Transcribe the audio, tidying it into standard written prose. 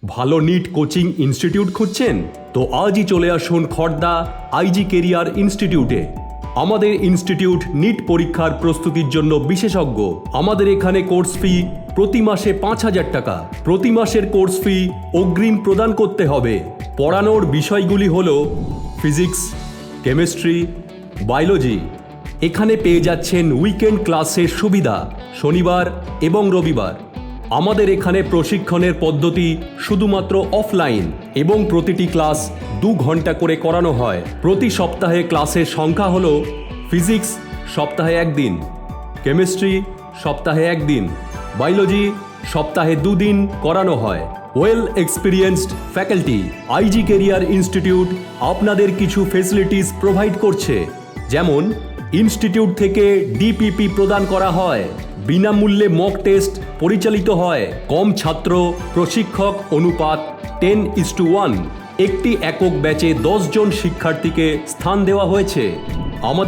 ভালো NEET coaching institute খুঁজছেন? তো আজই চলে আসুন খড়দা আইজি কেরিয়ার ইনস্টিটিউটে। আমাদের ইনস্টিটিউট নিট পরীক্ষার প্রস্তুতির জন্য বিশেষজ্ঞ। আমাদের এখানে কোর্স ফি প্রতি মাসে 5,000 টাকা। প্রতি মাসের কোর্স ফি অগ্রিম প্রদান করতে হবে। পড়ানোর বিষয়গুলি হল ফিজিক্স, কেমিস্ট্রি, বায়োলজি। এখানে পেয়ে যাচ্ছেন উইকেন্ড ক্লাসের সুবিধা শনিবার এবং রবিবার। আমাদের এখানে প্রশিক্ষণের পদ্ধতি শুধুমাত্র অফলাইন এবং প্রতিটি ক্লাস 2 ঘন্টা করে করানো হয়। প্রতি সপ্তাহে ক্লাসের সংখ্যা হল ফিজিক্স সপ্তাহে 1 দিন, কেমিস্ট্রি সপ্তাহে 1 দিন, বায়োলজি সপ্তাহে 2 দিন করানো হয়। Well experienced faculty. IG career institute আপনাদের কিছু ফেসিলিটিস প্রোভাইড করছে, যেমন ইনস্টিটিউট থেকে ডিপিপি প্রদান করা হয়, বিনামূল্যে মক টেস্ট পরিচালিত হয়, কম ছাত্র প্রশিক্ষক অনুপাত 10:1, একটি একক ব্যাচে 10 জন শিক্ষার্থীকে স্থান দেওয়া হয়েছে। আমাদের